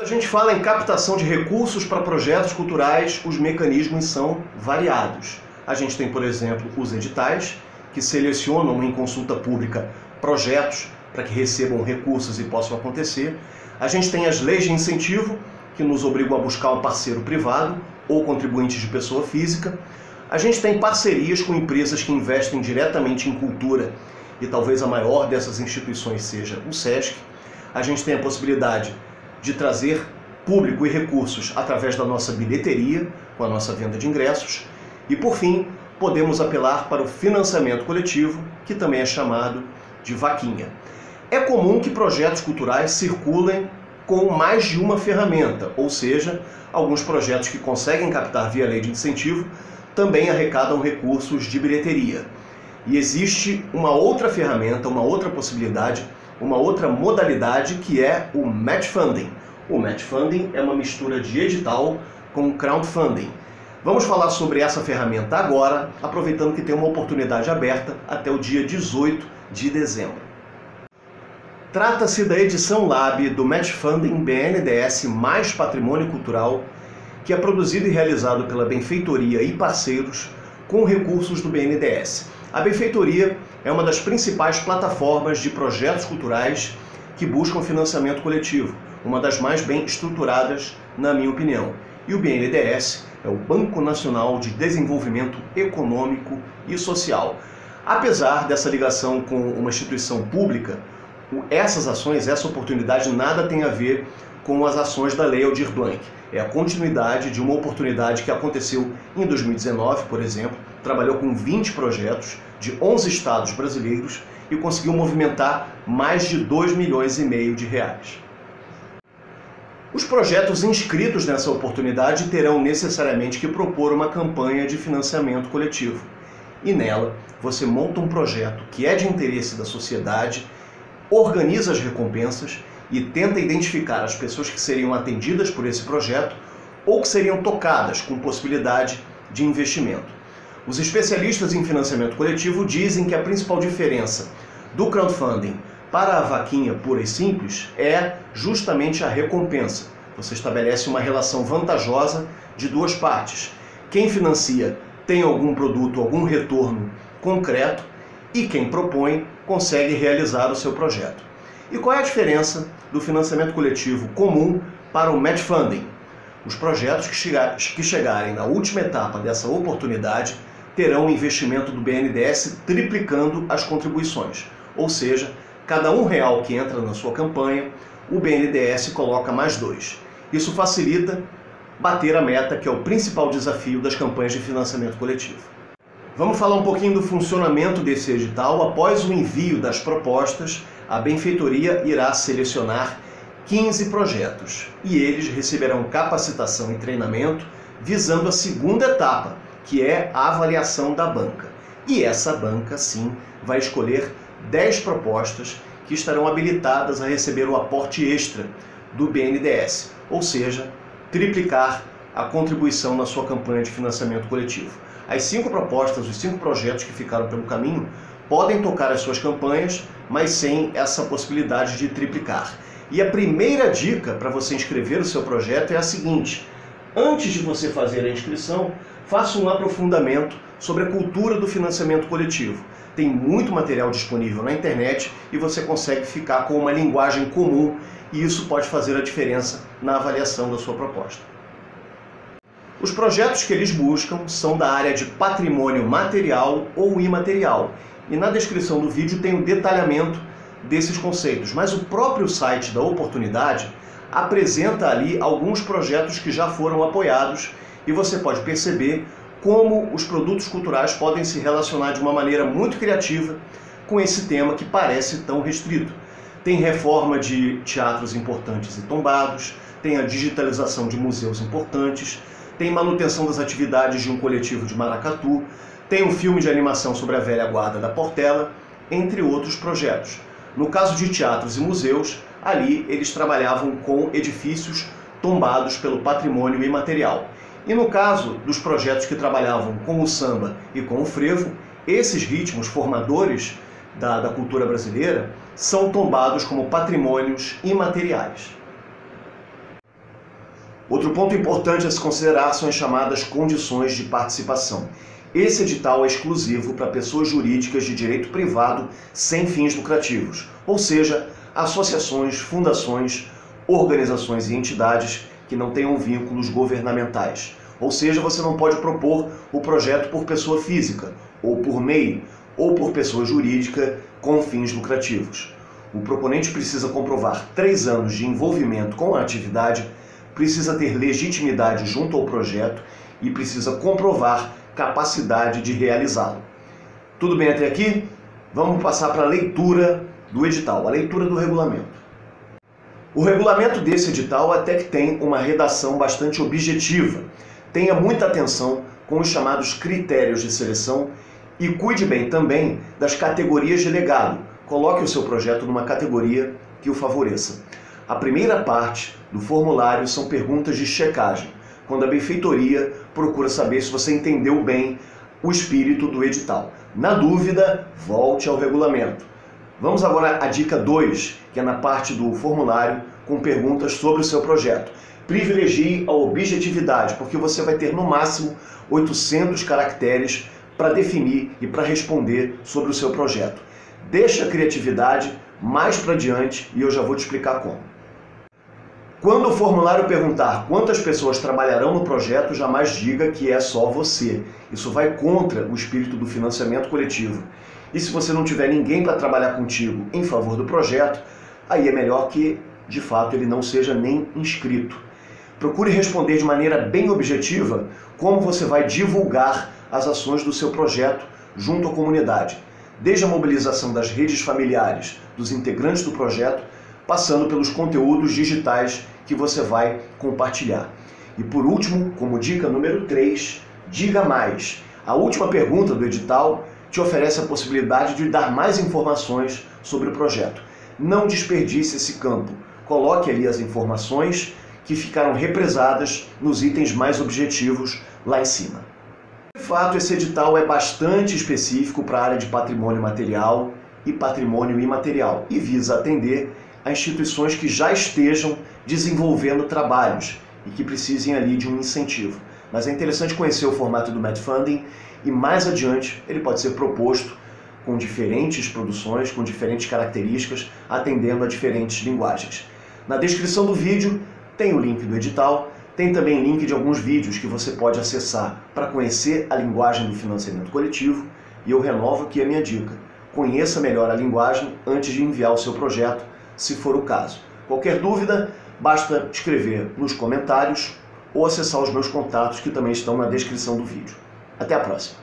Quando a gente fala em captação de recursos para projetos culturais, os mecanismos são variados. A gente tem, por exemplo, os editais, que selecionam em consulta pública projetos para que recebam recursos e possam acontecer. A gente tem as leis de incentivo, que nos obrigam a buscar um parceiro privado ou contribuinte de pessoa física. A gente tem parcerias com empresas que investem diretamente em cultura, e talvez a maior dessas instituições seja o SESC. A gente tem a possibilidade de trazer público e recursos através da nossa bilheteria, com a nossa venda de ingressos. E, por fim, podemos apelar para o financiamento coletivo, que também é chamado de vaquinha. É comum que projetos culturais circulem com mais de uma ferramenta, ou seja, alguns projetos que conseguem captar via lei de incentivo também arrecadam recursos de bilheteria. E existe uma outra ferramenta, uma outra possibilidade, uma outra modalidade que é o match funding. O match funding é uma mistura de edital com crowdfunding. Vamos falar sobre essa ferramenta agora, aproveitando que tem uma oportunidade aberta até o dia 18 de dezembro. Trata-se da edição Lab do Match Funding BNDES mais Patrimônio Cultural, que é produzido e realizado pela Benfeitoria e parceiros com recursos do BNDES. A Benfeitoria é uma das principais plataformas de projetos culturais que buscam financiamento coletivo, uma das mais bem estruturadas, na minha opinião. E o BNDES é o Banco Nacional de Desenvolvimento Econômico e Social. Apesar dessa ligação com uma instituição pública, essas ações, essa oportunidade nada tem a ver com as ações da Lei Aldir Blanc. É a continuidade de uma oportunidade que aconteceu em 2019, por exemplo, trabalhou com 20 projetos de 11 estados brasileiros e conseguiu movimentar mais de 2,5 milhões de reais. Os projetos inscritos nessa oportunidade terão necessariamente que propor uma campanha de financiamento coletivo. E nela, você monta um projeto que é de interesse da sociedade, organiza as recompensas e tenta identificar as pessoas que seriam atendidas por esse projeto ou que seriam tocadas com possibilidade de investimento. Os especialistas em financiamento coletivo dizem que a principal diferença do crowdfunding para a vaquinha pura e simples é justamente a recompensa. Você estabelece uma relação vantajosa de duas partes. Quem financia tem algum produto, algum retorno concreto e quem propõe consegue realizar o seu projeto. E qual é a diferença do financiamento coletivo comum para o match funding? Os projetos que chegarem na última etapa dessa oportunidade terão um investimento do BNDES triplicando as contribuições. Ou seja, cada R$1 que entra na sua campanha, o BNDES coloca mais 2. Isso facilita bater a meta, que é o principal desafio das campanhas de financiamento coletivo. Vamos falar um pouquinho do funcionamento desse edital. Após o envio das propostas, a Benfeitoria irá selecionar 15 projetos e eles receberão capacitação e treinamento visando a segunda etapa, que é a avaliação da banca. E essa banca, sim, vai escolher 10 propostas que estarão habilitadas a receber o aporte extra do BNDES, ou seja, triplicar a contribuição na sua campanha de financiamento coletivo. As 5 propostas, os 5 projetos que ficaram pelo caminho, podem tocar as suas campanhas, mas sem essa possibilidade de triplicar. E a primeira dica para você inscrever o seu projeto é a seguinte: antes de você fazer a inscrição, faça um aprofundamento sobre a cultura do financiamento coletivo. Tem muito material disponível na internet e você consegue ficar com uma linguagem comum e isso pode fazer a diferença na avaliação da sua proposta. Os projetos que eles buscam são da área de patrimônio material ou imaterial. E na descrição do vídeo tem o detalhamento desses conceitos. Mas o próprio site da oportunidade apresenta ali alguns projetos que já foram apoiados e você pode perceber como os produtos culturais podem se relacionar de uma maneira muito criativa com esse tema que parece tão restrito. Tem reforma de teatros importantes e tombados, tem a digitalização de museus importantes, tem manutenção das atividades de um coletivo de maracatu, tem um filme de animação sobre a velha guarda da Portela, entre outros projetos. No caso de teatros e museus, ali eles trabalhavam com edifícios tombados pelo patrimônio imaterial. E no caso dos projetos que trabalhavam com o samba e com o frevo, esses ritmos formadores da cultura brasileira são tombados como patrimônios imateriais. Outro ponto importante a se considerar são as chamadas condições de participação. Esse edital é exclusivo para pessoas jurídicas de direito privado sem fins lucrativos, ou seja, associações, fundações, organizações e entidades que não tenham vínculos governamentais. Ou seja, você não pode propor o projeto por pessoa física, ou por MEI, ou por pessoa jurídica com fins lucrativos. O proponente precisa comprovar 3 anos de envolvimento com a atividade, precisa ter legitimidade junto ao projeto e precisa comprovar capacidade de realizá-lo. Tudo bem até aqui? Vamos passar para a leitura do edital, a leitura do regulamento. O regulamento desse edital até que tem uma redação bastante objetiva. Tenha muita atenção com os chamados critérios de seleção e cuide bem também das categorias de legado. Coloque o seu projeto numa categoria que o favoreça. A primeira parte do formulário são perguntas de checagem, quando a benfeitoria procura saber se você entendeu bem o espírito do edital. Na dúvida, volte ao regulamento. Vamos agora à dica 2, que é na parte do formulário com perguntas sobre o seu projeto. Privilegie a objetividade, porque você vai ter no máximo 800 caracteres para definir e para responder sobre o seu projeto. Deixe a criatividade mais para diante e eu já vou te explicar como. Quando o formulário perguntar quantas pessoas trabalharão no projeto, jamais diga que é só você. Isso vai contra o espírito do financiamento coletivo. E se você não tiver ninguém para trabalhar contigo em favor do projeto, aí é melhor que, de fato, ele não seja nem inscrito. Procure responder de maneira bem objetiva como você vai divulgar as ações do seu projeto junto à comunidade, desde a mobilização das redes familiares dos integrantes do projeto, passando pelos conteúdos digitais que você vai compartilhar. E por último, como dica número 3, diga mais. A última pergunta do edital te oferece a possibilidade de dar mais informações sobre o projeto. Não desperdice esse campo. Coloque ali as informações que ficaram represadas nos itens mais objetivos lá em cima. De fato, esse edital é bastante específico para a área de patrimônio material e patrimônio imaterial e visa atender a instituições que já estejam desenvolvendo trabalhos e que precisem ali de um incentivo. Mas é interessante conhecer o formato do Match Funding e mais adiante ele pode ser proposto com diferentes produções, com diferentes características, atendendo a diferentes linguagens. Na descrição do vídeo tem o link do edital, tem também link de alguns vídeos que você pode acessar para conhecer a linguagem do financiamento coletivo e eu renovo aqui a minha dica. Conheça melhor a linguagem antes de enviar o seu projeto, se for o caso. Qualquer dúvida, basta escrever nos comentários ou acessar os meus contatos que também estão na descrição do vídeo. Até a próxima!